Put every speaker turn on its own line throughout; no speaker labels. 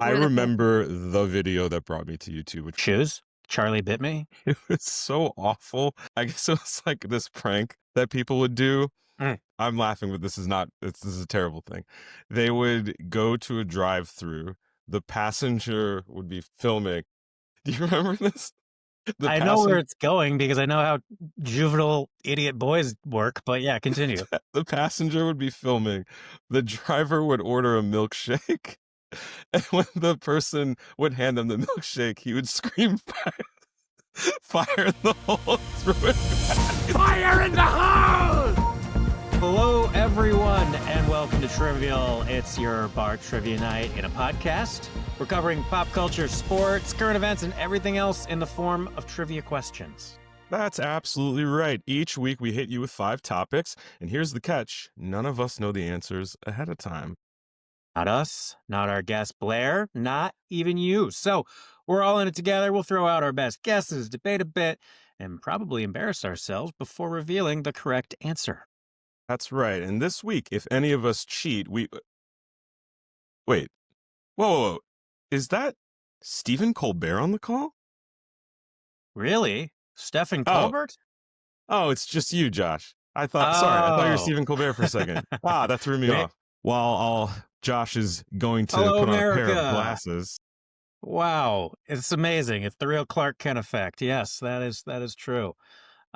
I
What are the
remember the video that brought me to YouTube, which
Shoes? Charlie bit me?
it was so awful. I guess it was like this prank that people would do.
Mm.
I'm laughing, but this is a terrible thing. They would go to a drive-through. The passenger would be filming. Do you remember this? The
I know where
passenger,
it's going because I know how juvenile idiot boys work, but yeah, continue.
the passenger would be filming. The driver would order a milkshake. And when the person would hand them the milkshake, he would scream fire, fire in the hole, throw it back.
Fire in the hole!
Hello, everyone, and welcome to Trivial. It's your bar trivia night in a podcast. We're covering pop culture, sports, current events, and everything else in the form of trivia questions.
That's absolutely right. Each week we hit you with 5 topics, and here's the catch. None of us know the answers ahead of time.
Not us, not our guest Blair, not even you. So we're all in it together. We'll throw out our best guesses, debate a bit, and probably embarrass ourselves before revealing the correct answer.
That's right. And this week, if any of us cheat, Wait. Whoa. Is that Stephen Colbert on the call?
Really? Stephen
Oh.
Colbert?
Oh, it's just you, Josh. Sorry, I thought you were
Oh.
Stephen Colbert for a second. That threw me
Wait.
off. While Josh is going to
Hello,
put on a pair
America.
of glasses.
Wow, it's amazing. It's the real Clark Kent effect. Yes, that is true.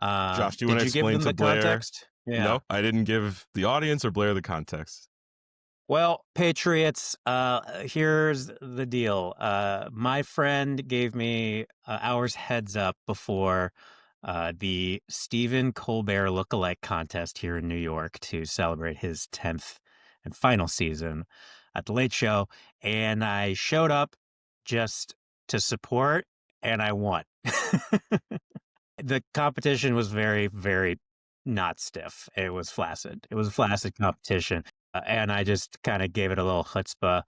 Josh, do you want to
did you
explain
give them
to
the
Blair?
context? Yeah.
No, I didn't give the audience or Blair the context.
Well, Patriots, here's the deal. My friend gave me hours heads up before the Stephen Colbert lookalike contest here in New York to celebrate his 10th and final season at the Late Show. And I showed up just to support, and I won. The competition was very, very not stiff. It was flaccid. It was a flaccid competition. And I just kind of gave it a little chutzpah.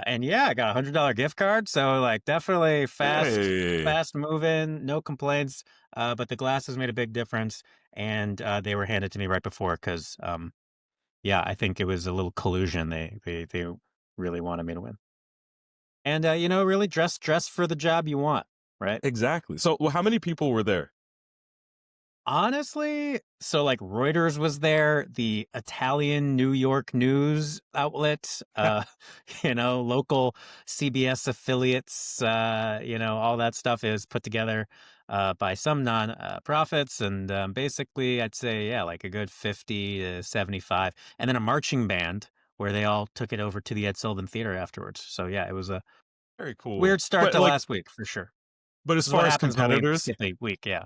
And yeah, I got $100 gift card. So like definitely fast moving, no complaints. But the glasses made a big difference. And they were handed to me right before because, I think it was a little collusion. They really wanted me to win. And, really dress for the job you want, right?
Exactly. So how many people were there?
Honestly, so like Reuters was there, the Italian New York news outlet, local CBS affiliates, all that stuff is put together by some non-profits. And basically, I'd say, like a good 50 to 75. And then a marching band where they all took it over to the Ed Sullivan Theater afterwards. So, yeah, it was a
Very cool.
weird start to last week, for sure.
But as
This is
far
what
as
happens when we
competitors,
skip a week, yeah.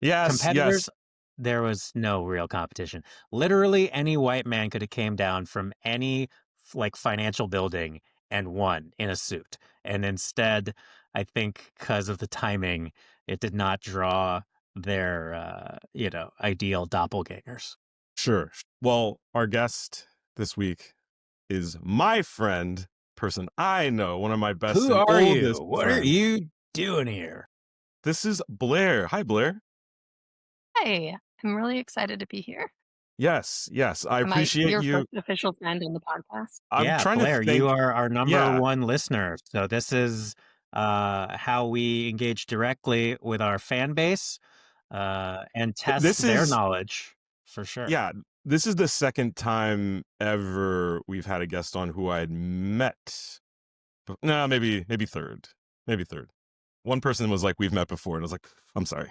yes,
Competitors, there was no real competition. Literally any white man could have came down from any financial building and won in a suit. And instead, I think because of the timing, it did not draw their, ideal doppelgangers.
Sure. Well, our guest this week is my friend, person I know, one of my best
Who
and
are you?
oldest
What are
friends.
you doing here?
This is Blair. Hi, Blair.
Hey, I'm really excited to be here.
Yes. I
Am I
appreciate
your
you.
first official friend on the podcast?
I'm trying
Blair,
to think.
you are our number
Yeah.
one listener. So this is how we engage directly with our fan base and test their knowledge, for sure.
Yeah, this is the second time ever we've had a guest on who I had met. No, maybe third. Maybe third. One person was like, we've met before. And I was like, I'm sorry.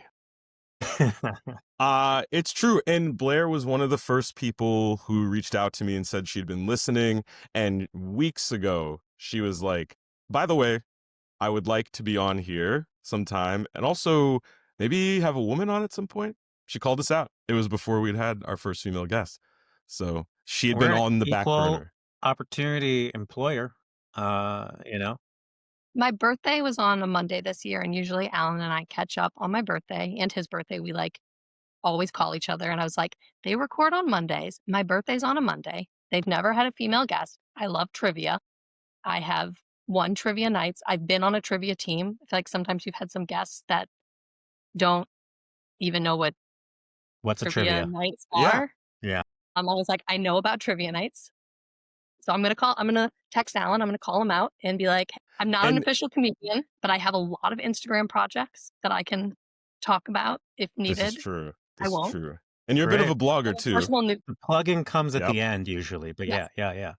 It's true. And Blair was one of the first people who reached out to me and said she'd been listening. And weeks ago, she was like, by the way, I would like to be on here sometime. And also maybe have a woman on at some point. She called us out. It was before we'd had our first female guest. So she had been on the back burner.
Opportunity employer,
My birthday was on a Monday this year, and usually Alan and I catch up on my birthday and his birthday. We always call each other. And I was like, they record on Mondays. My birthday's on a Monday. They've never had a female guest. I love trivia. I have won trivia nights. I've been on a trivia team. I feel like sometimes you've had some guests that don't even know
what's a
trivia
trivia
nights are.
Yeah.
I'm always like, I know about trivia nights. So I'm gonna text Alan. I'm gonna call him out and be like, I'm not an
And
official comedian, but I have a lot of Instagram projects that I can talk about if
this is
needed.
true.
I
This is
won't.
true. And you're a bit of
Great.
a blogger too.
Personal news.
The plugging comes at
Yep.
the end usually, but
Yes.
yeah.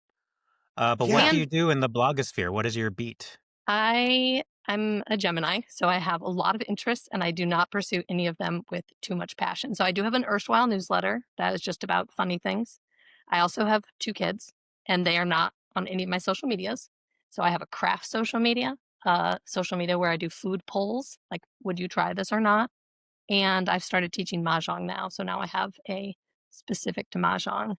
But what
Yeah.
do
And
you do in the blogosphere? What is your beat?
I'm a Gemini, so I have a lot of interests and I do not pursue any of them with too much passion. So I do have an erstwhile newsletter that is just about funny things. I also have 2 kids and they are not on any of my social medias. So I have a craft social media where I do food polls, like would you try this or not? And I've started teaching mahjong now. So now I have a specific to mahjong.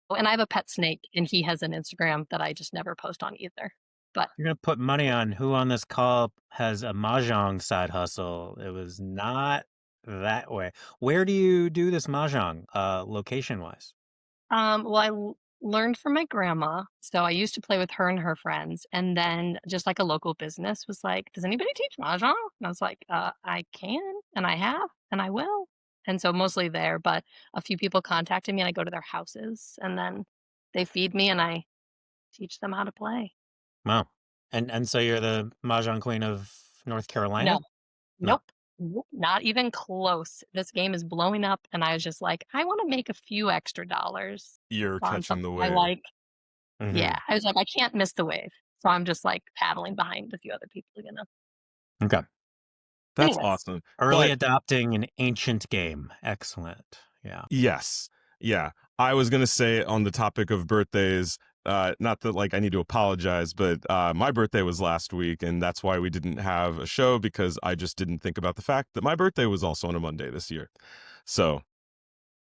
Oh, and I have a pet snake and he has an Instagram that I just never post on either. But
You're gonna put money on who on this call has a mahjong side hustle. It was not that way. Where do you do this mahjong, location wise?
well, learned from my grandma. So I used to play with her and her friends. And then just like a local business was like, does anybody teach mahjong? And I was like, I can and I have and I will. And so mostly there, but a few people contacted me and I go to their houses and then they feed me and I teach them how to play.
Wow. And so you're the mahjong queen of North Carolina?
No,
No.
nope. Nope, not even close. This game is blowing up, and I was just like, I want to make a few extra dollars
You're
on
catching the
something I
wave.
like.
Mhm.
Yeah, I was like, I can't miss the wave. So I'm just like paddling behind a few other people, you know.
Okay.
That's
Anyways.
awesome.
Early
But
adopting an ancient game. Excellent. Yeah.
yes. Yeah. I was going to say on the topic of birthdays, not that like I need to apologize, but my birthday was last week and that's why we didn't have a show because I just didn't think about the fact that my birthday was also on a Monday this year. So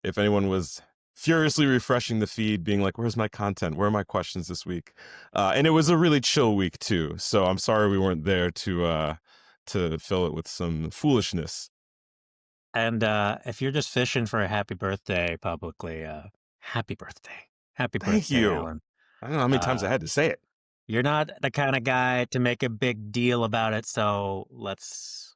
if anyone was furiously refreshing the feed being like, where's my content? Where are my questions this week? And it was a really chill week too. So I'm sorry we weren't there to fill it with some foolishness.
And if you're just fishing for a happy birthday publicly, happy birthday. Happy
Thank
birthday,
you.
Alan.
I don't know how many times I had to say it.
You're not the kind of guy to make a big deal about it, so let's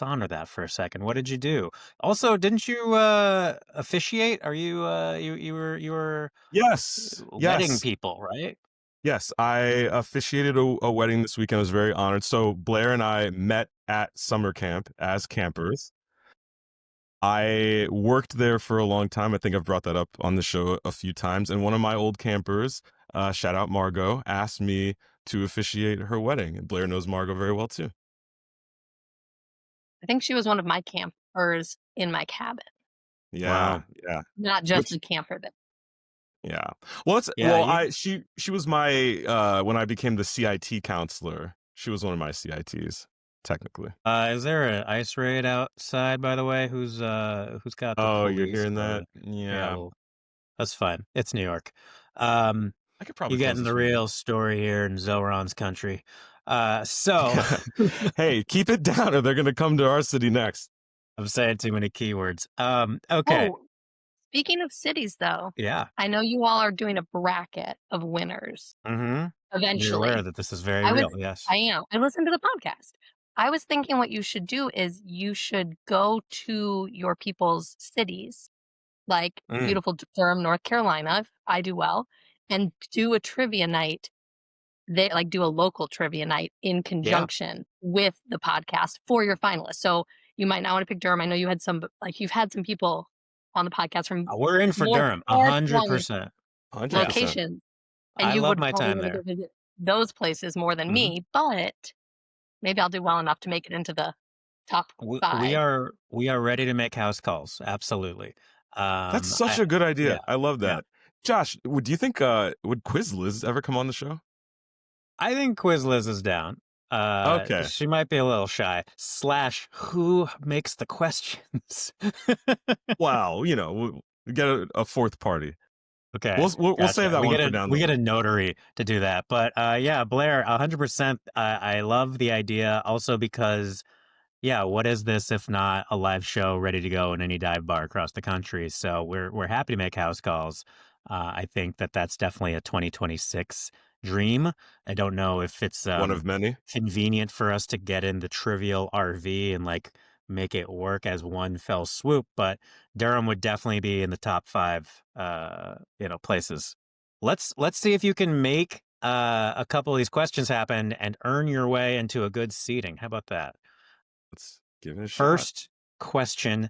honor that for a second. What did you do? Also, didn't you officiate? Are you you were
Yes.
wedding
Yes.
people, right?
Yes. I officiated a wedding this weekend. I was very honored. So Blair and I met at summer camp as campers. I worked there for a long time. I think I've brought that up on the show a few times. And one of my old campers, shout out Margot, asked me to officiate her wedding. And Blair knows Margot very well too.
I think she was one of my campers in my cabin,
Yeah,
Wow.
yeah,
not just
Which-
a camper that.
yeah. Well, she was my when I became the CIT counselor. She was one of my CITs technically.
Is there an ice raid outside, by the way? Who's got the
Oh, you're
police?
hearing that? Yeah.
Well, that's fine. It's New York.
I could probably
You're
close
getting
this
the
window.
real story here in Zoran's country. So
Hey, keep it down or they're going to come to our city next.
I'm saying too many keywords. Okay.
Oh, speaking of cities, though,
Yeah.
I know you all are doing a bracket of winners
Mm-hmm. You're
eventually.
aware that this is very
I was-
real. Yes.
I am. I listened to the podcast. I was thinking what you should do is you should go to your people's cities, like
Mm.
beautiful Durham, North Carolina, if I do well, and do a trivia night. They like do a local trivia night in conjunction with the podcast for your finalists. So you might not want to pick Durham. I know you had you've had some people on the podcast from
We're in for
more
Durham.
far-flung
100%.
100%.
locations, and
I
you
love
would
my
probably
time
want to
there.
go visit those places more than me. But maybe I'll do well enough to make it into the top 5.
We are ready to make house calls. Absolutely.
That's such a good idea.
yeah,
I love that. Josh, do you think would Quiz Liz ever come on the show?
I think Quiz Liz is down.
Okay.
She might be a little shy. / who makes the questions?
Wow, you know, we get a fourth party.
Okay.
We'll
Gotcha.
save that
we
one
get
for
a,
down
We
the
get a
line.
notary to do that. But yeah, Blair, 100%. I love the idea also because, yeah, what is this if not a live show ready to go in any dive bar across the country? So we're happy to make house calls. I think that's definitely a 2026 dream. I don't know if it's
One of many.
convenient for us to get in the trivial RV and like make it work as one fell swoop, but Durham would definitely be in the top 5 places. Let's see if you can make a couple of these questions happen and earn your way into a good seating. How about that?
Let's give it a shot.
First question: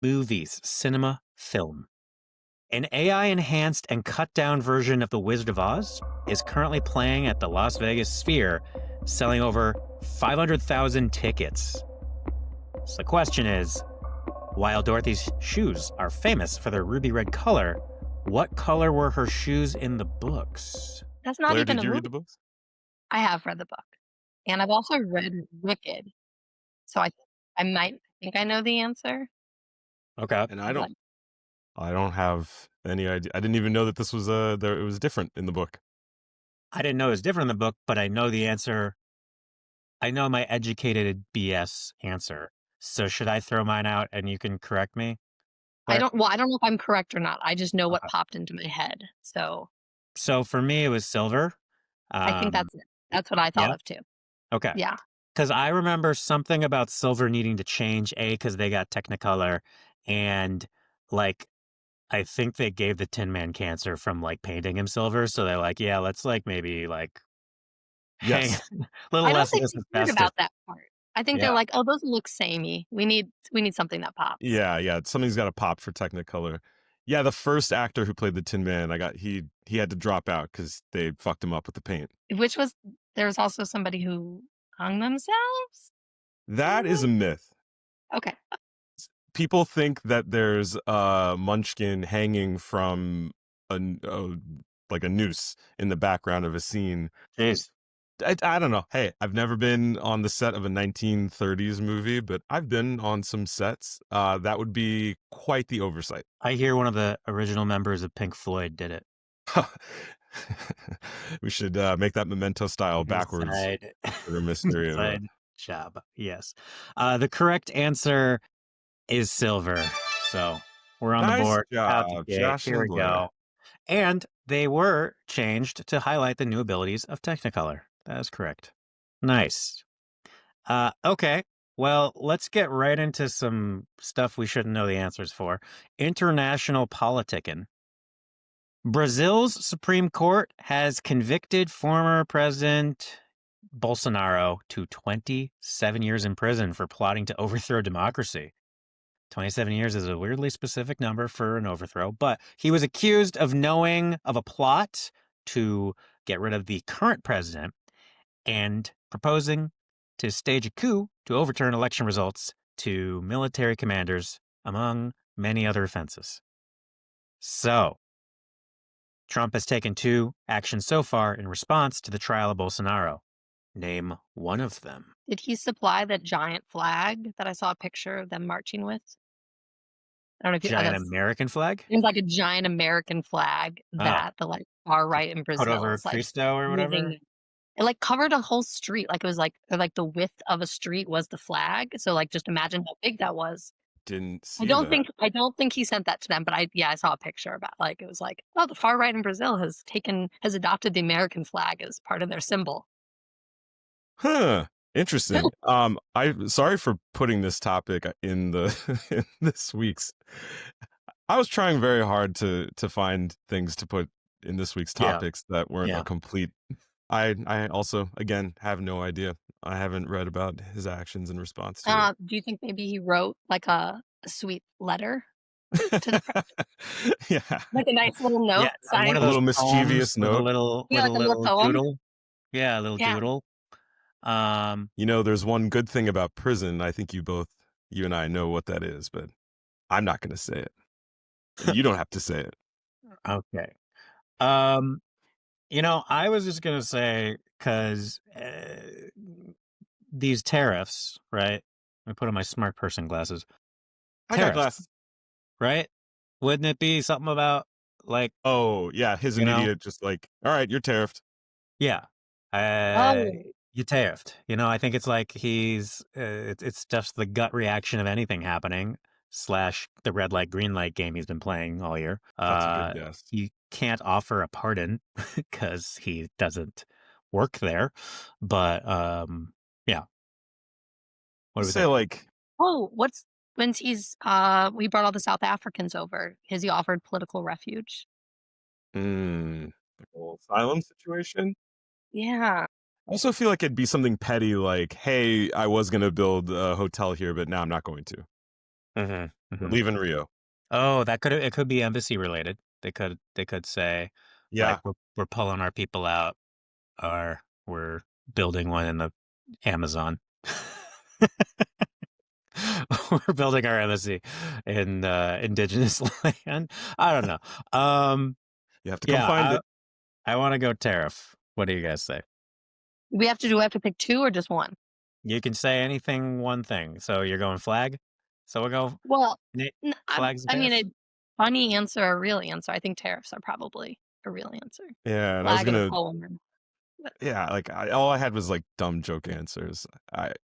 movies, cinema, film. An AI-enhanced and cut-down version of The Wizard of Oz is currently playing at the Las Vegas Sphere, selling over 500,000 tickets. So the question is, while Dorothy's shoes are famous for their ruby red color, what color were her shoes in the books?
That's not
Blair,
even
did
a
you
movie.
read the books?
I have read the book, and I've also read Wicked, so I think I know the answer.
Okay.
And
But
I don't have any idea. I didn't even know that this was it was different in the book.
I didn't know it was different in the book, but I know the answer. I know my educated BS answer. So should I throw mine out and you can correct me?
I
Blair?
don't know if I'm correct or not. I just know what
Okay.
popped into my head. So
So for me, it was silver.
I think that's it. That's what I thought
Yeah?
of too.
Okay.
Yeah.
Because I remember something about silver needing to change, because they got Technicolor, and like I think they gave the Tin Man cancer from like painting him silver. So they're like, yeah, let's like maybe like hang
Yes.
a little
I don't
less of
think
this
they cared
asbestos.
about that part. I think they're
Yeah.
like, "Oh, those look samey. We need something that pops."
Yeah. Something's got to pop for Technicolor. Yeah, the first actor who played the Tin Man, he had to drop out because they fucked him up with the paint.
Which was there was also somebody who hung themselves?
That is a myth.
Okay.
People think that there's a Munchkin hanging from like a noose in the background of a scene.
Jeez.
I don't know. Hey, I've never been on the set of a 1930s movie, but I've been on some sets. That would be quite the oversight.
I hear one of the original members of Pink Floyd did it.
We should make that Memento style backwards
Inside,
for the mystery of
inside job. Yes. The correct answer is silver. So we're on the
Nice
board out the
job,
gate.
Josh
Here
and
we
Blair.
go. And they were changed to highlight the new abilities of Technicolor. That is correct. Nice. Okay. Well, let's get right into some stuff we shouldn't know the answers for. International politicking. Brazil's Supreme Court has convicted former President Bolsonaro to 27 years in prison for plotting to overthrow democracy. 27 years is a weirdly specific number for an overthrow, but he was accused of knowing of a plot to get rid of the current president and proposing to stage a coup to overturn election results to military commanders, among many other offenses. So, Trump has taken 2 actions so far in response to the trial of Bolsonaro. Name one of them.
Did he supply that giant flag that I saw a picture of them marching with? I don't know if you
Giant American flag?
It was like a giant American flag that the like far right in
Put
Brazil
over
is like
Cristo or whatever?
waving. It like covered a whole street. Like it was like the width of a street was the flag. So like just imagine how big that was.
Didn't see
I don't
that.
think he sent that to them, but I saw a picture about like it was like, oh, the far right in Brazil has adopted the American flag as part of their symbol.
Huh. Interesting. I'm sorry for putting this topic in in this week's. I was trying very hard to find things to put in this week's topics that weren't a complete. I also again have no idea. I haven't read about his actions in response to
Do you think maybe he wrote like a sweet letter
it.
to the
Yeah.
like a nice little note?
Yeah,
signed
one of
A
those
little mischievous
poems with
note.
a little,
Yeah, like a little poem.
doodle. Yeah, a little
Yeah.
doodle.
There's one good thing about prison. I think you and I know what that is, but I'm not going to say it. And you don't have to say it.
Okay. I was just gonna say because these tariffs, right? I put on my smart person glasses.
I got glasses.
Right? Wouldn't it be something about like?
Oh yeah, his immediate just like, all right, you're tariffed.
Yeah.
Oh.
You tariffed. I think it's like he's. It's just the gut reaction of anything happening. / the red light, green light game he's been playing all year.
That's a good guess.
He can't offer a pardon because he doesn't work there. But yeah. What do we
say
think?
like,
Oh, when he's we brought all the South Africans over, has he offered political refuge?
Like a little asylum situation.
Yeah.
I also feel like it'd be something petty, like, "Hey, I was gonna build a hotel here, but now I'm not going to. We're leaving Rio."
Oh, it could be embassy related. They could say like
Yeah,
we're pulling our people out, or we're building one in the Amazon. We're building our embassy in indigenous land. I don't know.
you have to come
Yeah,
find it.
I want to go tariff. What do you guys say?
We have to pick two or just one?
You can say anything, one thing. So you're going flag. So we'll go
Well,
flags and
I mean,
tariffs.
a funny answer or a real answer. I think tariffs are probably a real answer.
Yeah, and I was
Flag of the
gonna.
poem.
Yeah, like all I had was like dumb joke answers.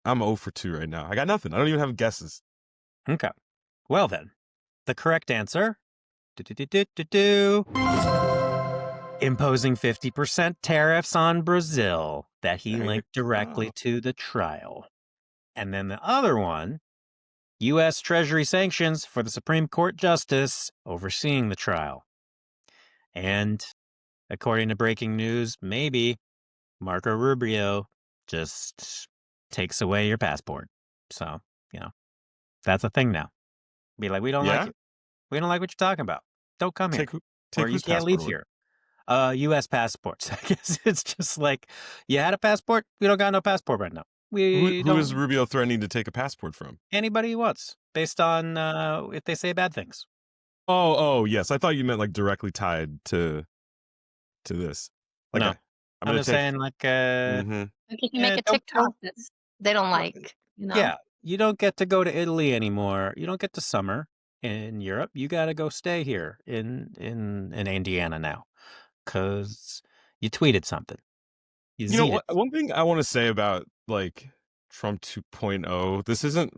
I'm 0 for 2 right now. I got nothing. I don't even have guesses.
Okay. Well then, the correct answer. Do-do-do-do-do-do. Imposing 50% tariffs on Brazil that he
There you
linked directly
go.
to the trial. And then the other one, U.S. Treasury sanctions for the Supreme Court justice overseeing the trial. And according to breaking news, maybe Marco Rubio just takes away your passport. So, that's a thing now. Be like, we don't like
Yeah,
you. We don't like what you're talking about. Don't come here.
take
Or you
whose
can't leave
passport away?
here. U.S. passports. I guess it's just like, you had a passport, we don't got no passport right now. We
Who is
don't,
Rubio threatening to take a passport from?
anybody he wants, based on if they say bad things.
Oh, yes. I thought you meant like directly tied to this. Like
No,
I'm
I'm
gonna
just
take.
saying, like,
Mm-hmm.
If you can
yeah,
make a
don't,
TikTok that they don't like,
yeah, you don't get to go to Italy anymore. You don't get to summer in Europe. You got to go stay here in Indiana now, because you tweeted something. You
You know,
zeeted.
one thing I want to say about like Trump 2.0, this isn't.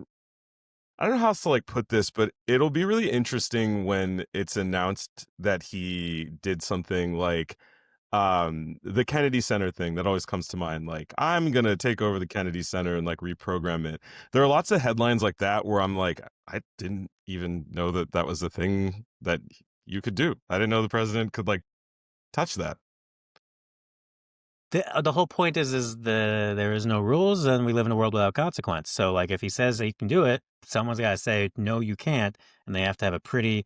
I don't know how else to like put this, but it'll be really interesting when it's announced that he did something like the Kennedy Center thing that always comes to mind. Like, I'm gonna take over the Kennedy Center and like reprogram it. There are lots of headlines like that where I'm like, I didn't even know that that was a thing that you could do. I didn't know the president could like touch that.
The whole point is there is no rules, and we live in a world without consequence. So, like, if he says he can do it, someone's got to say no, you can't, and they have to have a pretty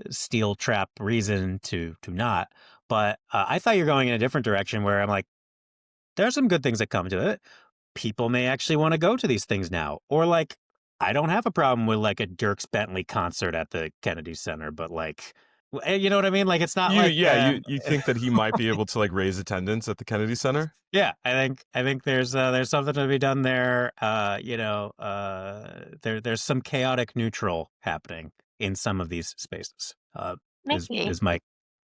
steel trap reason to not. But I thought you're going in a different direction, where I'm like, there's some good things that come to it. People may actually want to go to these things now, or like, I don't have a problem with like a Dierks Bentley concert at the Kennedy Center, but like, you know what I mean? Like, it's not like
You think that he might be able to like raise attendance at the Kennedy Center?
yeah, I think there's something to be done there. There's some chaotic neutral happening in some of these spaces.
maybe.
Is my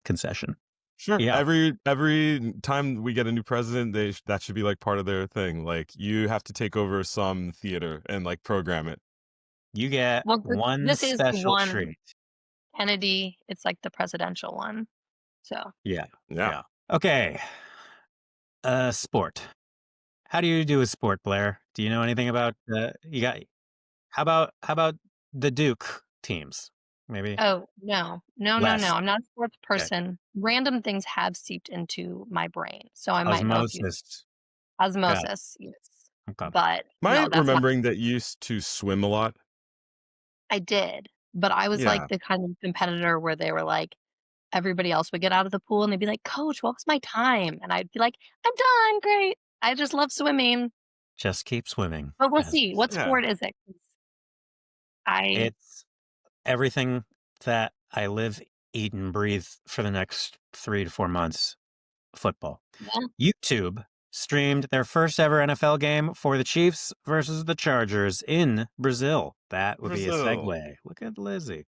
concession.
Sure.
Yeah,
Every time we get a new president, that should be like part of their thing. Like you have to take over some theater and like program it.
you get
Well,
one
this is the
special
one
treat.
Kennedy. It's like the presidential one. So
Yeah,
Yeah.
yeah. Okay. Sport. How do you do with sport, Blair? Do you know anything about you got? How about the Duke teams? Maybe.
oh no.
Less.
I'm not a sports
Okay.
person. Random things have seeped into my brain, so I might know a few.
Osmosis. Got it.
Osmosis, yes.
Okay.
But
Am I
no, that's not.
remembering that you used to swim a lot?
I did, but I was like
Yeah.
the kind of competitor where they were like, everybody else would get out of the pool and they'd be like, "Coach, what was my time?" And I'd be like, "I'm done, great. I just love swimming."
Just keep swimming.
But we'll
As
see. What
Yeah.
sport is it? 'Cause I
it's everything that I live, eat, and breathe for the next 3 to 4 months. Football.
yeah,
YouTube streamed their first ever NFL game for the Chiefs versus the Chargers in Brazil. That would be a
Brazil.
segue. Look at Lizzie.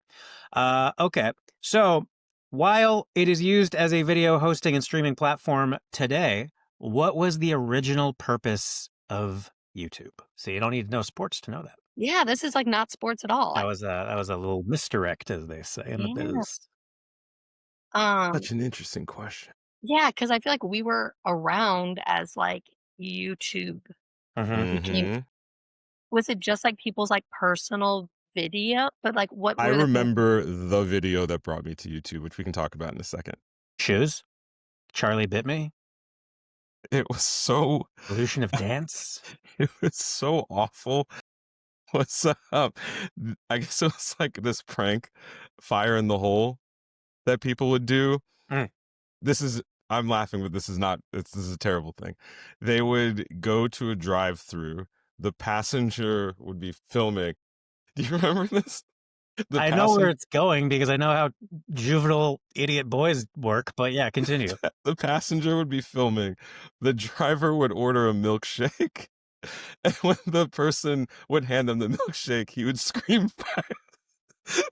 Okay. So while it is used as a video hosting and streaming platform today, what was the original purpose of YouTube? So you don't need to know sports to know that.
yeah, this is like not sports at all.
That was a little misdirect, as they say in the
Yeah.
biz.
Such an interesting question.
Yeah, because I feel like we were around as like YouTube
Mm-hmm.
became.
Mhm.
Was it just like people's like personal video? But like, what
I
were the things?
remember the video that brought me to YouTube, which we can talk about in a second.
shoes? Charlie bit me?
It was so
Illusion of dance?
it was so awful. What's up? I guess it was like this prank, fire in the hole, that people would do.
Mm.
This is I'm laughing, but this is a terrible thing. They would go to a drive-through. The passenger would be filming. Do you remember this? The
I know where
passenger
it's going because I know how juvenile idiot boys work, but yeah, continue.
the passenger would be filming. The driver would order a milkshake. And when the person would hand them the milkshake, he would scream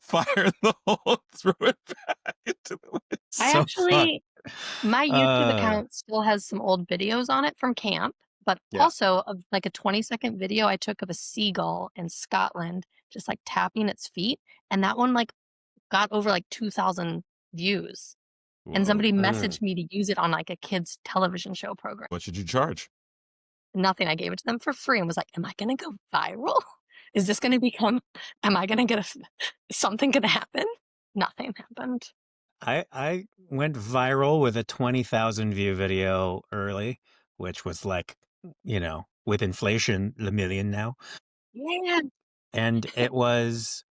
fire in the hole and throw it back into the window.
I
So
actually, my YouTube
Uh,
account still has some old videos on it from camp, but
Yeah.
also of like a 20-second video I took of a seagull in Scotland just like tapping its feet, and that one like got over like 2,000 views. And
Whoa.
somebody
Mm.
messaged me to use it on like a kids television show program.
What should you charge?
Nothing. I gave it to them for free and was like, "Am I gonna go viral? Is this gonna become? Am I gonna get something gonna happen?" Nothing happened.
I went viral with a 20,000 view video early, which was like, with inflation, a million now.
Yeah.
And it was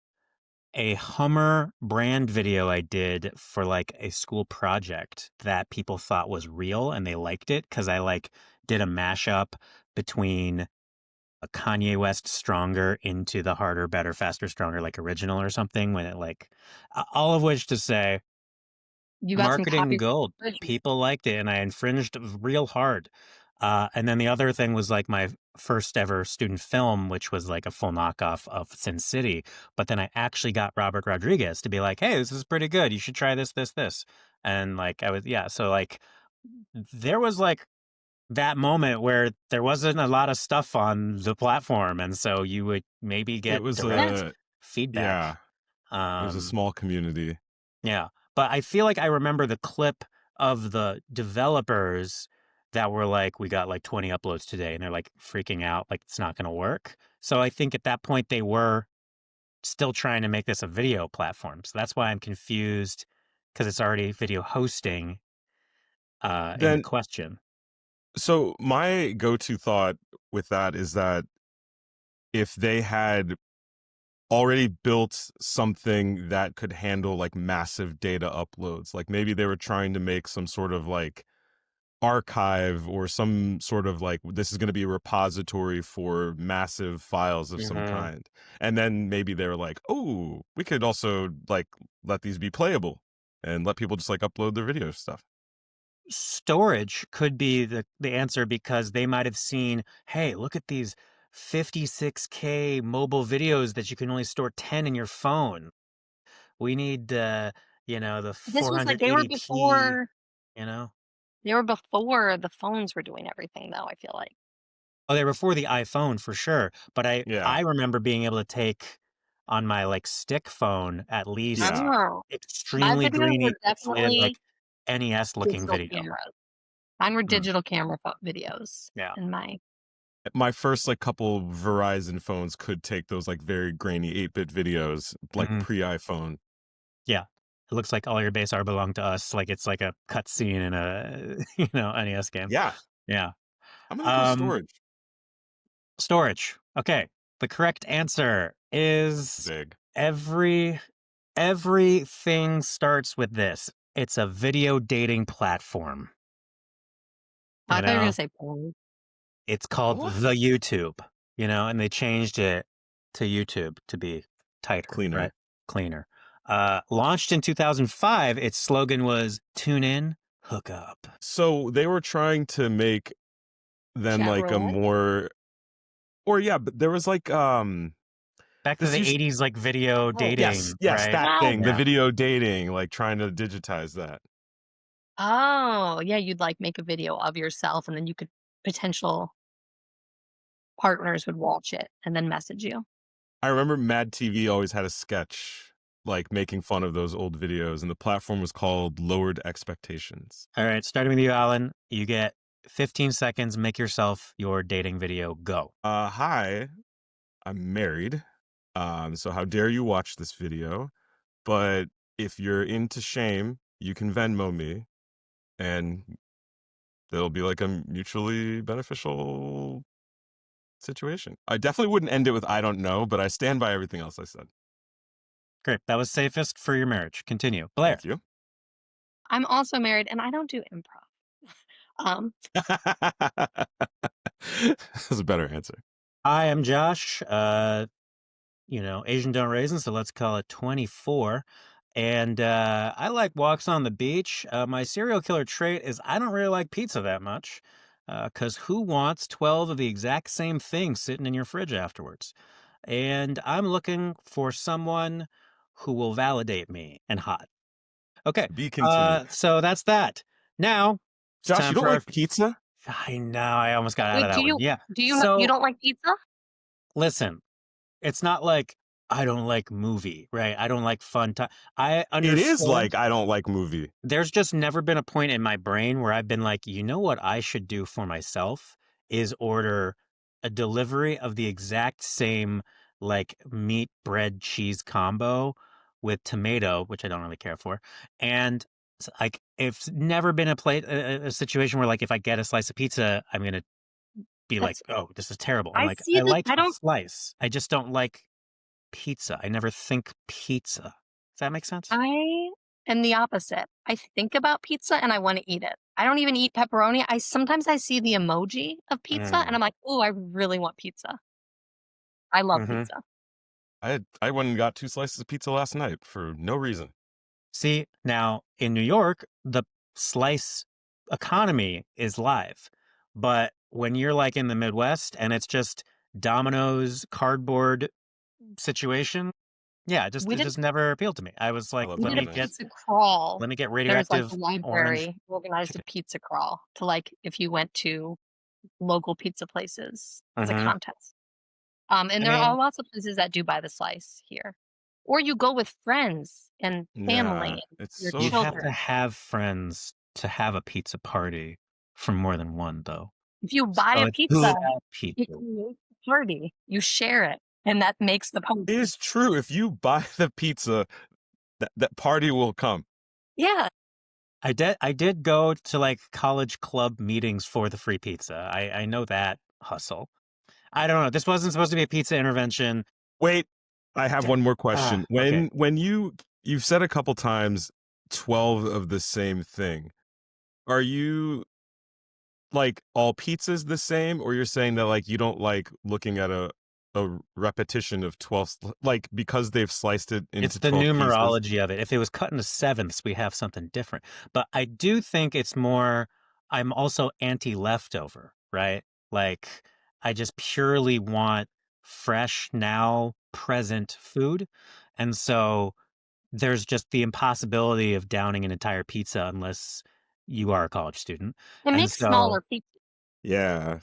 a Hummer brand video I did for like a school project that people thought was real and they liked it because I like did a mashup between a Kanye West Stronger into the Harder, Better, Faster, Stronger like original or something when it like all of which to say
You got some
marketing
copy
gold.
infringement.
People liked it and I infringed real hard. And then the other thing was like my first ever student film, which was like a full knockoff of Sin City. But then I actually got Robert Rodriguez to be like, hey, this is pretty good. You should try this, this, this. And like, so like, there was like that moment where there wasn't a lot of stuff on the platform. And so you would maybe
It
get
was
direct feedback.
it was a small community.
Yeah. But I feel like I remember the clip of the developers that were like, we got like 20 uploads today, and they're like freaking out, like it's not going to work. So I think at that point they were still trying to make this a video platform. So that's why I'm confused because it's already video hosting in the
Then
question.
so my go-to thought with that is that if they had already built something that could handle like massive data uploads, like maybe they were trying to make some sort of like archive or some sort of like this is going to be a repository for massive files of some kind, and then maybe they were like, oh, we could also like let these be playable and let people just like upload their video stuff.
Storage could be the answer because they might have seen, hey, look at these 56K mobile videos that you can only store 10 in your phone. We need the
This was like they were
480p,
before the phones were doing everything, though, I feel like.
Oh, they were for the iPhone for sure. But I remember being able to take on my like stick phone at least
I don't know. My
extremely
videos
grainy,
were
pixelated, like
definitely
NES looking
digital
video.
cameras. Mine were digital camera videos.
Yeah.
And
My first like couple Verizon phones could take those like very grainy 8-bit videos, like pre-iPhone.
Yeah. It looks like all your base are belong to us. Like it's like a cutscene in a NES game.
Yeah.
Yeah.
I'm gonna go storage.
Storage. Okay. The correct answer is
Big.
everything starts with this. It's a video dating platform.
I thought you were gonna say porn.
It's called the YouTube, and they changed it to YouTube to be tighter,
Cleaner.
right? Cleaner. Launched in 2005, its slogan was "Tune in, hook up."
So they were trying to make them
Chat
like a
roulette?
more, but there was like
Back to
this
the
used-
80s, like video dating.
yes,
right?
that thing, the
Yeah.
video dating, like trying to digitize that.
Oh, yeah, you'd like make a video of yourself and then you could potential partners would watch it and then message you.
I remember Mad TV always had a sketch like making fun of those old videos, and the platform was called Lowered Expectations.
All right, starting with you, Alan. You get 15 seconds. Make yourself your dating video. Go.
Hi, I'm married. So how dare you watch this video? But if you're into shame, you can Venmo me. and it'll be like a mutually beneficial situation. I definitely wouldn't end it with I don't know, but I stand by everything else I said.
Great. That was safest for your marriage. Continue. Blair.
Thank you.
I'm also married, and I don't do improv.
That's a better answer.
I am Josh. Asian don't raisin, so let's call it 24. And I like walks on the beach. My serial killer trait is I don't really like pizza that much. Because who wants 12 of the exact same thing sitting in your fridge afterwards? And I'm looking for someone who will validate me and hot. Okay.
Be continued.
So that's that. Now, it's
Josh,
time
you don't
for our-
like pizza?
I know. I almost got out
Wait,
of that one. Yeah.
you
So
don't like pizza?
listen, it's not like I don't like movie, right? I don't like fun time. I
It
understand.
is like I don't like movie.
There's just never been a point in my brain where I've been like, you know what I should do for myself is order a delivery of the exact same like meat, bread, cheese combo with tomato, which I don't really care for. And like, it's never been a situation where like if I get a slice of pizza, I'm gonna be like, oh, this is terrible. I'm
I
like,
see
I
this.
like
I
a
don't.
slice. I just don't like pizza. I never think pizza. Does that make sense?
I am the opposite. I think about pizza and I want to eat it. I don't even eat pepperoni. Sometimes I see the emoji of pizza and I'm like, oh, I really want pizza. I love
Mhm.
pizza.
I went and got 2 slices of pizza last night for no reason.
See, now in New York, the slice economy is live. But when you're like in the Midwest and it's just Domino's cardboard situation, yeah, it
We did
just never appealed to me. I was like,
love
we
let
did a
me
Domino's.
get
pizza crawl. There's like
radioactive
the
orange
library organized a
chicken.
pizza crawl to like if you went to local pizza places as a
Mhm.
contest. And
I
there are
mean,
lots of places that do buy the slice here. Or you go with friends and family
Yeah,
and
it's
your
so
you have
children.
to
true.
have friends to have a pizza party for more than one, though.
If you buy
So
a
it's
pizza,
sad
it
people.
creates a party. You share it, and that makes the
It
party.
is true. If you buy the pizza, that party will come.
Yeah,
I did go to like college club meetings for the free pizza. I know that hustle. I don't know. This wasn't supposed to be a pizza intervention.
Wait, I have one more question.
Okay.
When you've said a couple times 12 of the same thing, are you like all pizzas the same, or you're saying that like you don't like looking at a repetition of 12 like because they've sliced it
It's
into
the
12 pieces?
numerology of it. If it was cut into sevenths, we have something different. But I do think it's more, I'm also anti-leftover, right? Like, I just purely want fresh, now present food. And so there's just the impossibility of downing an entire pizza unless you are a college student.
it
And
makes
so,
smaller pizza.
Yeah.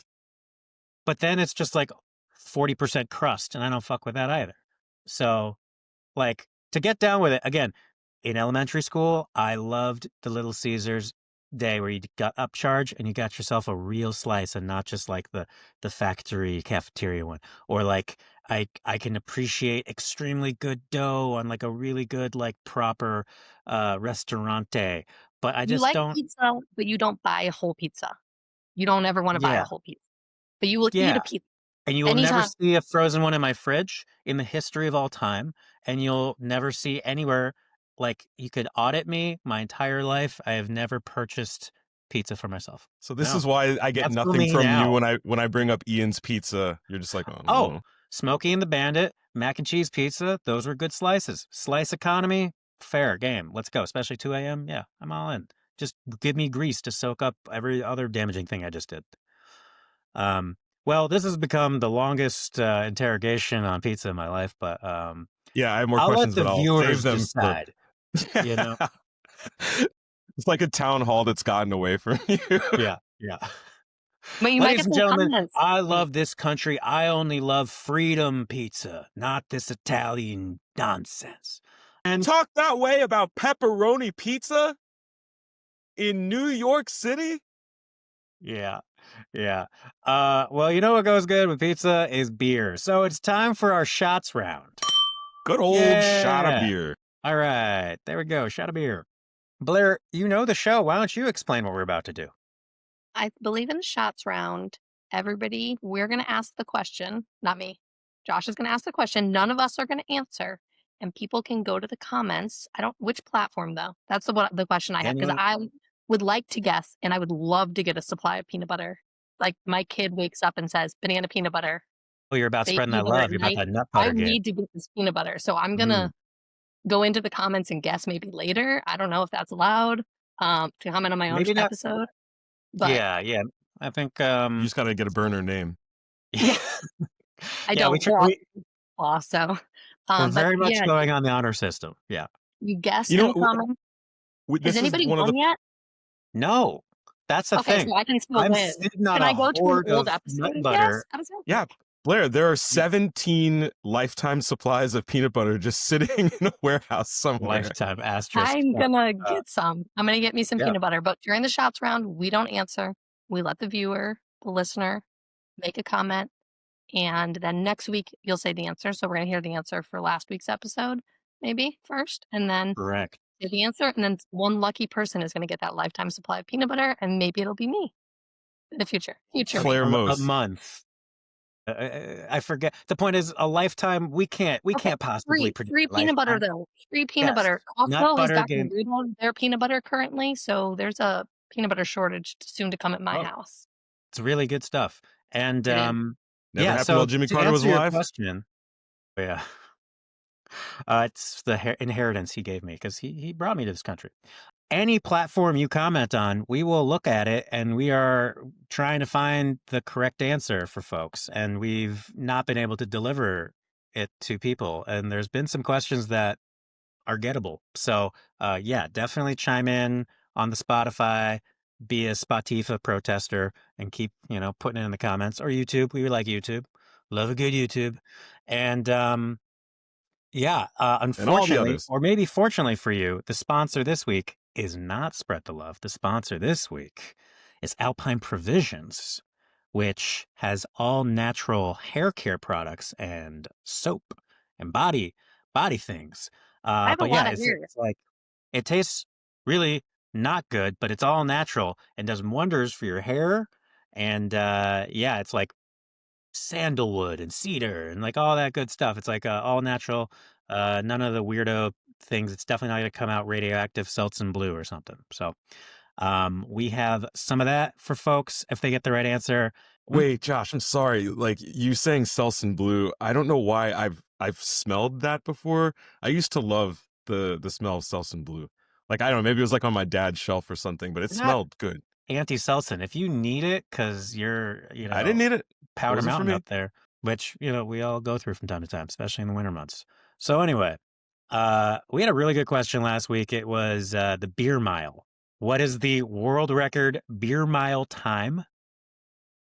but then it's just like 40% crust, and I don't fuck with that either. So, like, to get down with it, again, in elementary school, I loved the Little Caesars day where you got upcharge and you got yourself a real slice and not just like the factory cafeteria one. Or like I can appreciate extremely good dough on like a really good like proper restaurante. But I
You
just
like
don't.
pizza, but you don't buy a whole pizza. You don't ever want to buy a
Yeah.
whole pizza, but you will eat
Yeah.
a pizza
And you will never
anytime.
see a frozen one in my fridge in the history of all time. And you'll never see anywhere, like, you could audit me my entire life. I have never purchased pizza for myself.
So this
No.
is why I get
That's for
nothing
me
from you
now.
when I bring up Ian's Pizza. You're just like, oh,
Oh,
no.
Smokey and the Bandit, mac and cheese pizza. Those were good slices. Slice economy, fair game. Let's go. Especially 2 a.m. Yeah, I'm all in. Just give me grease to soak up every other damaging thing I just did. Well, this has become the longest interrogation on pizza in my life, but
Yeah, I have more
I'll let
questions,
the
but I'll save
viewers
them for.
decide. You know?
It's like a town hall that's gotten away from you.
Yeah.
But you might
Ladies
get
and
some
gentlemen,
comments.
I love this country. I only love freedom pizza, not this Italian nonsense. And
Talk that way about pepperoni pizza in New York City?
yeah. Well, you know what goes good with pizza is beer. So it's time for our shots round.
Good old shot of
Yeah.
beer.
All right. There we go. Shot of beer. Blair, you know the show. Why don't you explain what we're about to do?
I believe in the shots round. Everybody, we're going to ask the question, not me. Josh is going to ask the question. None of us are going to answer. And people can go to the comments. Which platform though? That's the question I have. Because I would like to guess and I would love to get a supply of peanut butter. Like my kid wakes up and says, banana peanut butter.
Oh, you're about spreading that
Peanut butter
love.
at
You're about
night.
that nut
I
butter game.
need to get this peanut butter. So I'm going to go into the comments and guess maybe later. I don't know if that's allowed to comment on my own
Maybe not.
episode. But
Yeah. I think
You just got to get a burner name.
yeah, I
yeah,
don't law, so
we're
but
very much
yeah,
going on the honor system. Yeah.
you guessed
You
in
know,
the comments.
This
Has anybody
is one of
won
the
yet?
No, that's the
Okay,
thing.
so I can still
I'm
win.
sitting on
Can
a
I go to an
hoard
old
of
episode
nut
and
butter.
guess?
Yeah, Blair, there are 17 lifetime supplies of peanut butter just sitting in a warehouse somewhere.
Lifetime asterisk.
I'm gonna get some. I'm gonna get me some
yeah.
peanut butter. But during the shots round, we don't answer. We let the viewer, the listener, make a comment, and then next week you'll say the answer. So we're gonna hear the answer for last week's episode, maybe first, and then
Correct.
say the answer, and then one lucky person is gonna get that lifetime supply of peanut butter, and maybe it'll be me in the future.
Claire
me.
Most.
A month. I forget. The point is, a lifetime. We can't possibly produce
free peanut butter though. Free peanut butter. Costco has gotten rid of their peanut butter currently, so there's a peanut butter shortage soon to come at my house.
It's really good stuff. And
Never happened
so
while Jimmy
to
Carter was
answer your
alive.
question, yeah, it's the inheritance he gave me because he brought me to this country. Any platform you comment on, we will look at it, and we are trying to find the correct answer for folks. And we've not been able to deliver it to people. And there's been some questions that are gettable. So, yeah, definitely chime in on the Spotify, be a Spotify protester, and keep, putting it in the comments, or YouTube. We like YouTube. Love a good YouTube. And, unfortunately, or maybe fortunately for you, the sponsor this week is not Spread the Love. The sponsor this week is Alpine Provisions, which has all natural hair care products and soap and body things.
I have a lot of hair.
It's like it tastes really not good, but it's all natural and does wonders for your hair. And it's like sandalwood and cedar and like all that good stuff. It's like all natural, none of the weirdo things. It's definitely not going to come out radioactive Seltz blue or something. So we have some of that for folks if they get the right answer.
Wait, Josh, I'm sorry. Like you saying Seltz blue, I don't know why I've smelled that before. I used to love the smell of Seltz blue. Like I don't know, maybe it was like on my dad's shelf or something, but it smelled good.
Anti-Seltz, if you need it because you're,
I didn't need it.
Powder Mountain up there, which we all go through from time to time, especially in the winter months. So anyway, we had a really good question last week. It was the beer mile. What is the world record beer mile time?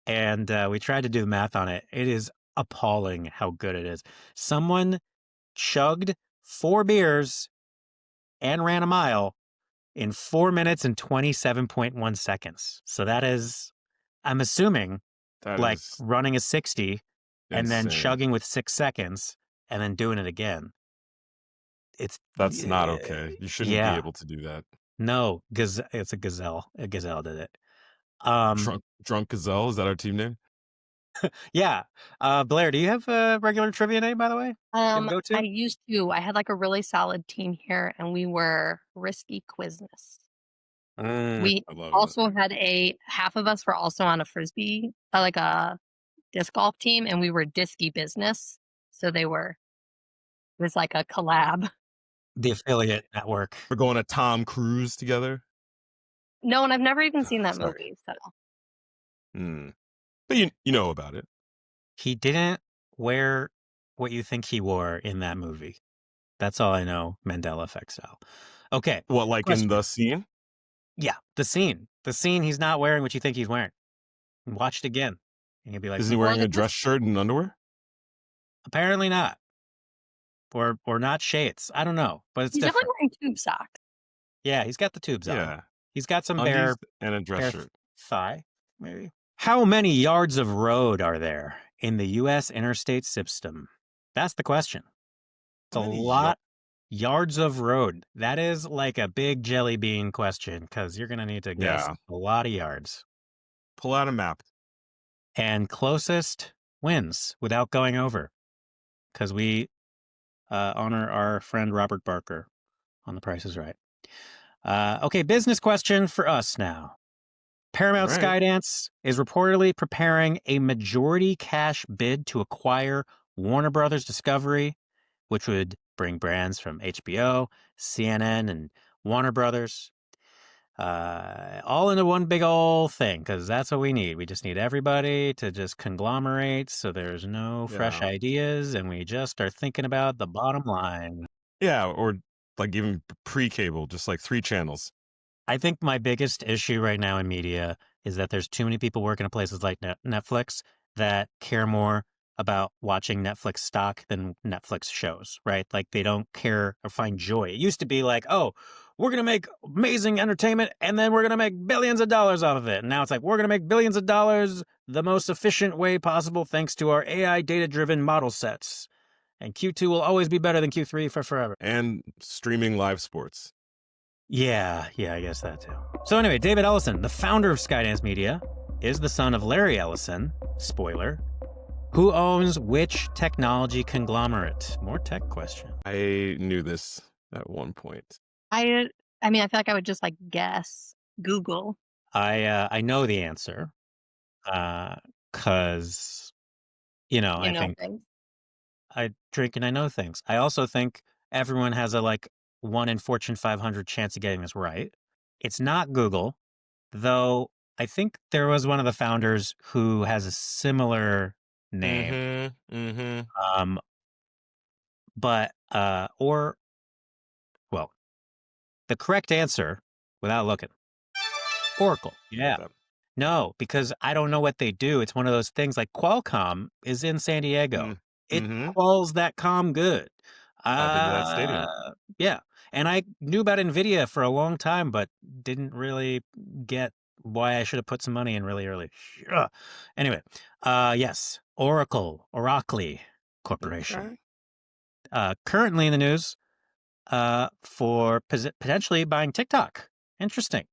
And we tried to do the math on it. It is appalling how good it is. Someone chugged 4 beers and ran a mile in 4 minutes and 27.1 seconds. So that is, I'm assuming, like running a 60 and then chugging with 6 seconds and then doing it again.
That's not okay. You shouldn't be able to do that.
No, it's a gazelle. A gazelle did it.
Drunk Gazelle, is that our team name?
Yeah. Blair, do you have a regular trivia name, by the way?
I used to. I had like a really solid team here, and we were Risky Quizness. We also had half of us were also on a Frisbee, like a disc golf team, and we were Disky Business. So it was like a collab.
The affiliate network.
We're going to Tom Cruise together?
No, and I've never even seen that movie. So.
But you know about it.
He didn't wear what you think he wore in that movie. That's all I know, Mandela effect style. Okay.
What, like in the scene?
Yeah, the scene. The scene, he's not wearing what you think he's wearing. Watch it again. And you'll be like,
is he wearing a dress shirt and underwear?
Apparently not. Or not shades. I don't know, but it's different.
He's definitely wearing tube socks.
Yeah, he's got the tubes on.
Yeah.
He's got some
bare and a dress shirt.
Thigh, maybe. How many yards of road are there in the U.S. interstate system? That's the question. It's a lot yards of road. That is like a big jelly bean question because you're going to need to guess
Yeah.
a lot of yards.
Pull out a map.
And closest wins without going over because we honor our friend Robert Barker on The Price is Right. Okay, business question for us now. Paramount
All right.
Skydance is reportedly preparing a majority cash bid to acquire Warner Brothers Discovery, which would bring brands from HBO, CNN, and Warner Brothers all into one big old thing, because that's what we need. We just need everybody to just conglomerate so there's no fresh
Yeah.
ideas, and we just are thinking about the bottom line.
Yeah, or like even pre-cable, just like 3 channels.
I think my biggest issue right now in media is that there's too many people working at places like Netflix that care more about watching Netflix stock than Netflix shows, right? Like they don't care or find joy. It used to be like, oh, we're going to make amazing entertainment and then we're going to make billions of dollars off of it. And now it's like, we're going to make billions of dollars the most efficient way possible thanks to our AI data-driven model sets. And Q2 will always be better than Q3 for forever.
And streaming live sports.
Yeah, I guess that too. So anyway, David Ellison, the founder of Skydance Media, is the son of Larry Ellison, spoiler, who owns which technology conglomerate? More tech question.
I knew this at one point.
I mean, I feel like I would just like guess Google.
I know the answer, because I think
things.
I drink and I know things. I also think everyone has a 1 in Fortune 500 chance of getting this right. It's not Google, though. I think there was one of the founders who has a similar name. But the correct answer, without looking, Oracle. Yeah. No, because I don't know what they do. It's one of those things like Qualcomm is in San Diego. It quals that comm good.
I've been to that stadium.
Yeah. And I knew about NVIDIA for a long time, but didn't really get why I should have put some money in really early. Anyway, yes, Oracle Corporation.
Okay.
Currently in the news for potentially buying TikTok. Interesting.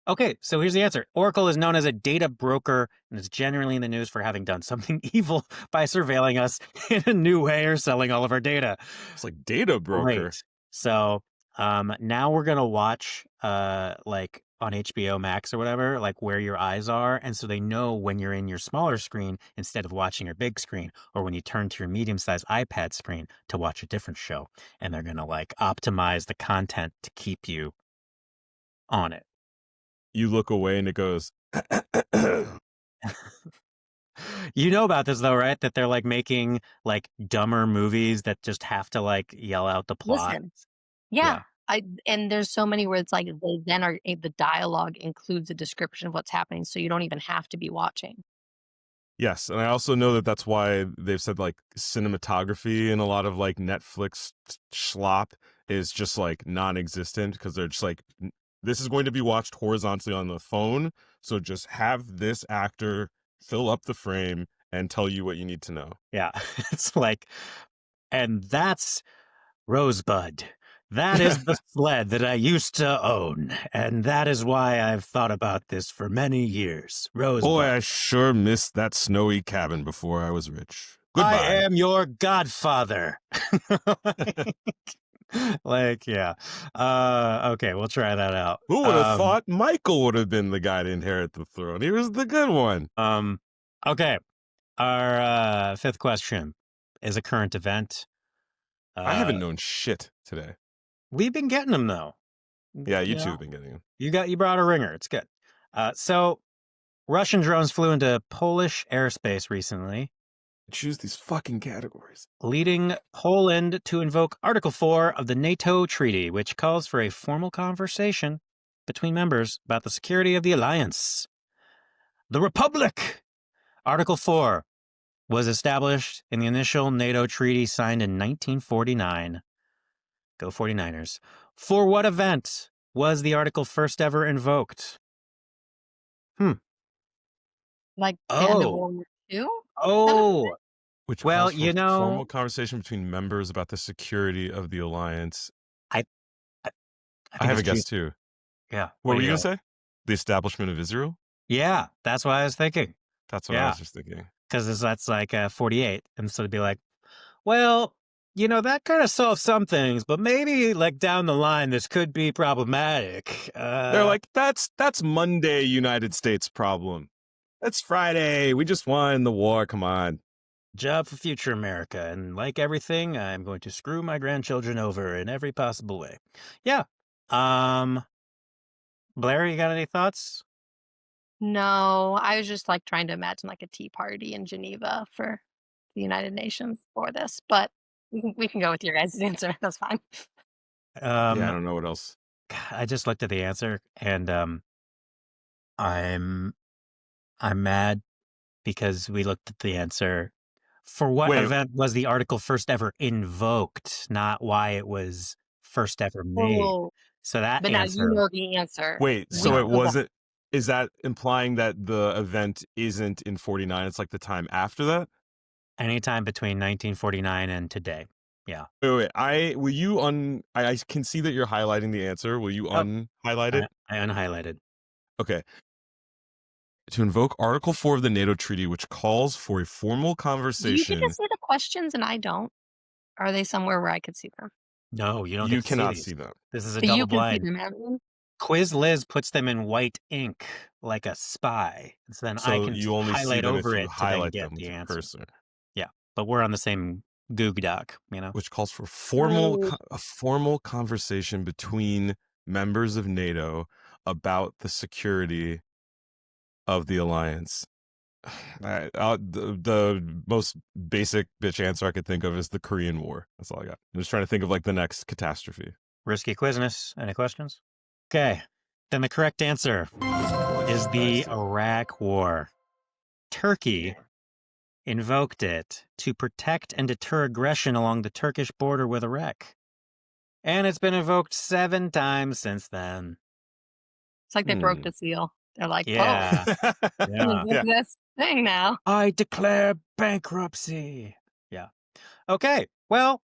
Okay, so here's the answer. Oracle is known as a data broker and is generally in the news for having done something evil by surveilling us in a new way or selling all of our data.
It's like data broker.
Great. So now we're going to watch like on HBO Max or whatever, like where your eyes are. And so they know when you're in your smaller screen instead of watching your big screen, or when you turn to your medium-sized iPad screen to watch a different show. And they're going to like optimize the content to keep you on it.
You look away and it goes.
You know about this though, right? That they're like making like dumber movies that just have to like yell out the plot.
Listen, yeah. And there's so many where it's like they then are the dialogue includes a description of what's happening, so you don't even have to be watching.
Yes, and I also know that that's why they've said like cinematography in a lot of like Netflix schlop is just like non-existent because they're just like, this is going to be watched horizontally on the phone, so just have this actor fill up the frame and tell you what you need to know.
Yeah, it's like, and that's Rosebud. That is the sled that I used to own, and that is why I've thought about this for many years. Rosebud.
Boy, I sure missed that snowy cabin before I was rich. Goodbye.
I am your godfather. Like, yeah. Okay, we'll try that out.
Who would have thought Michael would have been the guy to inherit the throne? He was the good one.
Okay. Our fifth question is a current event.
I haven't known shit today.
We've been getting them though.
Yeah, you two have been getting them.
You brought a ringer. It's good. So Russian drones flew into Polish airspace recently.
Choose these fucking categories.
Leading Poland to invoke Article 4 of the NATO treaty, which calls for a formal conversation between members about the security of the alliance. The Republic! Article 4 was established in the initial NATO treaty signed in 1949. Go 49ers. For what event was the article first ever invoked?
Like the end of World War II?
Oh,
Which
Well,
calls for formal conversation between members about the security of the alliance.
I
I
think
have a
it's
guess too.
Yeah.
What were
do
you
you
going to
got?
say? The establishment of Israel?
Yeah, that's what I was thinking.
That's what I
Yeah,
was just thinking.
because that's like 48, and so to be like, well, that kind of solves some things, but maybe like down the line, this could be problematic.
They're like, that's Monday United States problem. That's Friday. We just won the war. Come on.
Job for future America, and like everything, I'm going to screw my grandchildren over in every possible way. Yeah. Blair, you got any thoughts?
No, I was just like trying to imagine like a tea party in Geneva for the United Nations for this, but we can go with your guys' answer. That's fine.
Yeah, I don't know what else.
I just looked at the answer, and I'm mad because we looked at the answer. For what
Wait.
event was the article first ever invoked, not why it was first ever made.
Oh,
So that
but now you
answer,
know the answer.
Wait,
We
so
can
it
go back.
wasn't. Is that implying that the event isn't in 49? It's like the time after that?
anytime between 1949 and today. Yeah.
Wait. Will you I can see that you're highlighting the answer. Will you unhighlight it?
I unhighlighted.
Okay. To invoke Article 4 of the NATO Treaty, which calls for a formal
Do you
conversation.
get to see the questions and I don't? Are they somewhere where I could see them?
No, you don't
You
get to see
cannot
these.
see them.
This is a
But
double
you can see
blind.
them, Evelyn.
Quiz Liz puts them in white ink like a spy. So then I
So
can
you only see
highlight
them if
over
you
it to then
highlight
get
them with
the
your
answer.
cursor.
Yeah, but we're on the same Goog Doc,
Which calls for
Oh.
a formal conversation between members of NATO about the security of the alliance. The most basic bitch answer I could think of is the Korean War. That's all I got. I'm just trying to think of like the next catastrophe.
Risky quizness. Any questions? Okay. Then the correct answer is the Iraq War. Turkey invoked it to protect and deter aggression along the Turkish border with Iraq. And it's been invoked 7 times since then.
It's like they broke the seal. They're like,
Yeah.
oh,
Yeah.
this thing now.
I declare bankruptcy. Yeah. Okay. Well,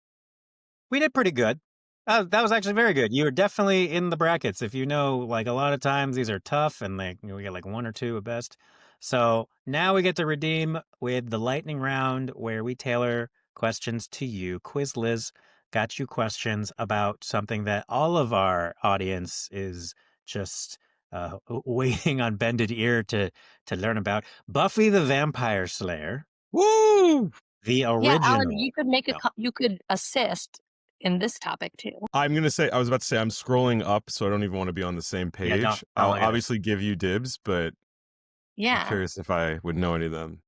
we did pretty good. That was actually very good. You were definitely in the brackets. If you know, like a lot of times these are tough and we get like 1 or 2 at best. So now we get to redeem with the lightning round where we tailor questions to you. Quiz Liz got you questions about something that all of our audience is just waiting on bended ear to learn about. Buffy the Vampire Slayer.
Woo!
The original.
Yeah, Alan, you could make you could assist in this topic too.
I was about to say, I'm scrolling up, so I don't even want to be on the same page.
don't
I'll
look at it.
obviously give you dibs, but
Yeah.
I'm curious if I would know any of them.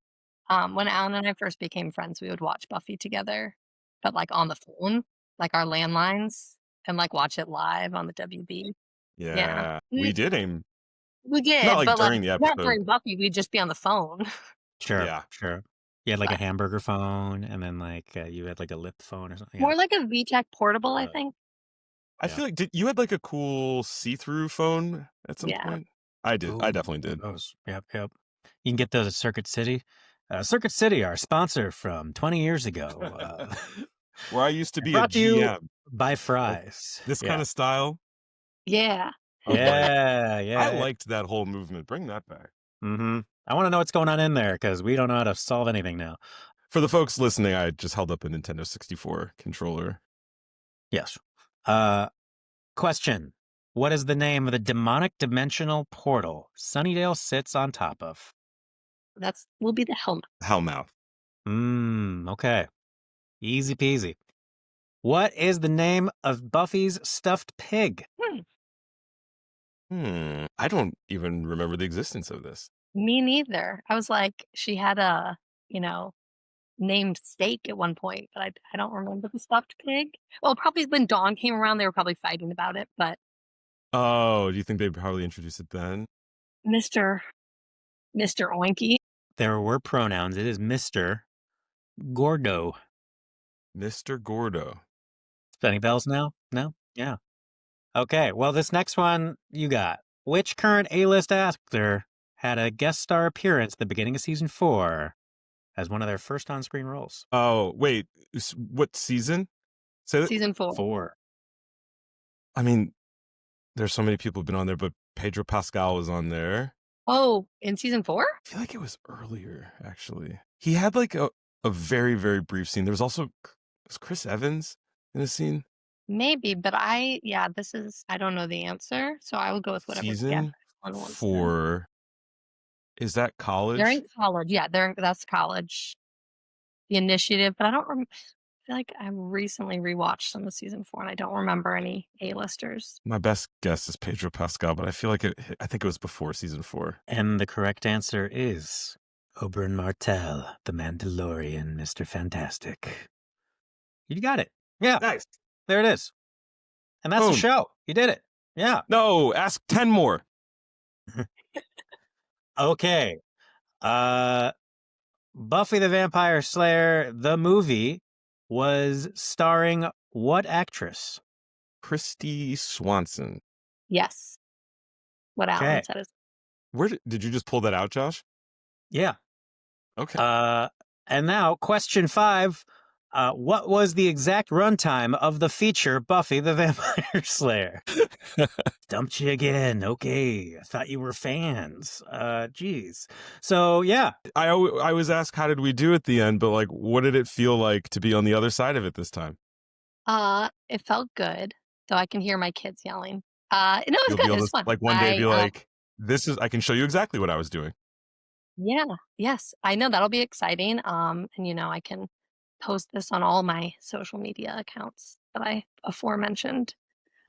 When Alan and I first became friends, we would watch Buffy together, but like on the phone, like our landlines, and like watch it live on the WB.
Yeah. We did aim.
We did,
Not like
but
during the
not
episode.
during Buffy. We'd just be on the phone.
Sure.
Yeah.
Sure. You had like a hamburger phone, and then like you had like a lip phone or something.
More like a VTech portable, I think.
I feel like you had like a cool see-through phone at some point? I did.
Ooh,
I definitely did.
Those. Yep. You can get those at Circuit City. Circuit City, our sponsor from 20 years ago.
Where I used to be a
brought to you
GM.
by Fries.
This kind of style.
Yeah.
Yeah.
I liked that whole movement. Bring that back.
Mm-hmm. I want to know what's going on in there because we don't know how to solve anything now.
For the folks listening, I just held up a Nintendo 64 controller.
Yes. Question. What is the name of the demonic dimensional portal Sunnydale sits on top of?
Will be the Hellmouth.
Hellmouth.
Okay. Easy peasy. What is the name of Buffy's stuffed pig?
I don't even remember the existence of this.
Me neither. I was like, she had a, named steak at one point, but I don't remember the stuffed pig. Well, probably when Dawn came around, they were probably fighting about it, but.
Oh, do you think they'd probably introduce it then?
Mr. Oinky.
There were pronouns. It is Mr. Gordo.
Mr. Gordo.
Any bells now? No? Yeah. Okay, well, this next one you got. Which current A-list actor had a guest star appearance at the beginning of season 4? as one of their first on-screen roles.
Oh, wait. What season? Say that.
Season 4.
4.
I mean, there's so many people who've been on there, but Pedro Pascal was on there.
Oh, in season 4?
I feel like it was earlier, actually. He had like a very, very brief scene. There was also, was Chris Evans in a scene?
Maybe, but I don't know the answer, so I will go with whatever.
Season
one wants to.
4. Is that college?
They're in college. Yeah, that's college. The Initiative, but I feel like I recently rewatched some of season 4, and I don't remember any A-listers.
My best guess is Pedro Pascal, but I feel like I think it was before season 4.
And the correct answer is Oberyn Martell, the Mandalorian, Mr. Fantastic. You got it. Yeah.
Nice.
There it is. And that's the
Boom.
show. You did it. Yeah.
No, ask 10 more.
Okay. Buffy the Vampire Slayer, the movie, was starring what actress?
Christy Swanson.
Yes. What Alan
Okay.
said is
Where did you just pull that out, Josh?
Yeah.
Okay.
And now, question 5. What was the exact runtime of the feature Buffy the Vampire Slayer? Stumped you again. Okay. I thought you were fans. Geez. So, yeah.
I was asked, how did we do at the end? But like, what did it feel like to be on the other side of it this time?
it felt good, though I can hear my kids yelling. No, it was
You'll
good.
be
It
able
was
to,
fun.
like, one day be
I,
like, I can show you exactly what I was doing.
Yeah. Yes. I know that'll be exciting. And I can post this on all my social media accounts that I aforementioned.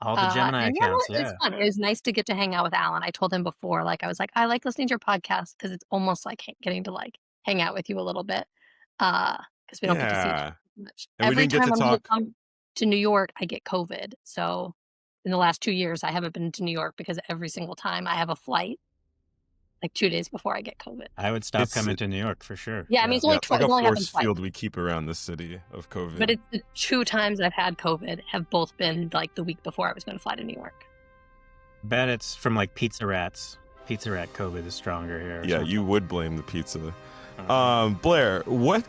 All the Gemini
and
accounts,
it's fun. It was nice to get to hang out with Alan. I told him before, like, I was like, I like listening to your podcast because it's almost like getting to like hang out with you a little bit. Because we don't get to see each other much.
And we
Every
didn't get
time
to
I'm gonna
talk.
come to New York, I get COVID. So in the last 2 years, I haven't been to New York because every single time I have a flight like 2 days before I get COVID.
I would stop
It's-
coming to New York for sure.
Yeah, I mean, it's only
It's like a
only happened
force
twice.
field we keep around the city of COVID.
But it's the 2 times I've had COVID have both been like the week before I was going to fly to New York.
Bet it's from like Pizza Rats. Pizza Rat COVID is stronger here. or
Yeah,
something.
you would blame the pizza.
Uh-huh.
Blair, what?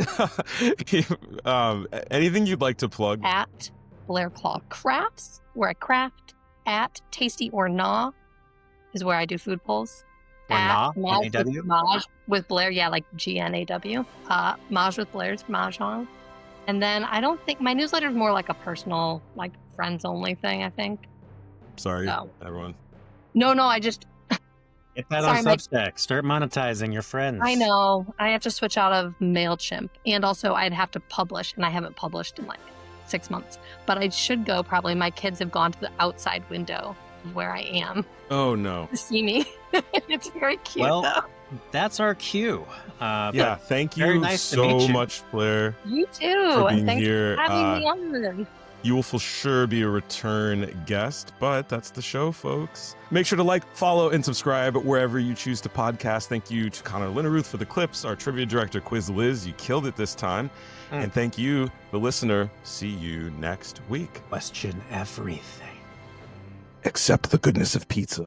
Anything you'd like to plug?
At Blair Claw Crafts, where I craft. At Tasty or Gnaw is where I do food polls.
Or Gnaw,
Maj
N-A-W?
with, Maj with Blair, yeah, like GNAW. Maj with Blair's Mahjong. And then I don't think my newsletter is more like a personal, like friends only thing, I think.
Sorry,
No.
everyone.
No, I just,
Get that
Sorry,
on
my-
Substack. Start monetizing your friends.
I know. I have to switch out of MailChimp. And also I'd have to publish, and I haven't published in like 6 months. But I should go probably. My kids have gone to the outside window of where I am
Oh no.
to see me. It's very cute,
Well,
though.
That's our cue.
Yeah, thank
very
you
nice to
so
meet you.
much, Blair,
You too.
for
And
being
thanks
here.
for having me on.
You will for sure be a return guest, but that's the show, folks. Make sure to like, follow, and subscribe wherever you choose to podcast. Thank you to Connor Linneruth for the clips, our trivia director, Quiz Liz. You killed it this time. And thank you, the listener. See you next week.
Question everything.
Except the goodness of pizza.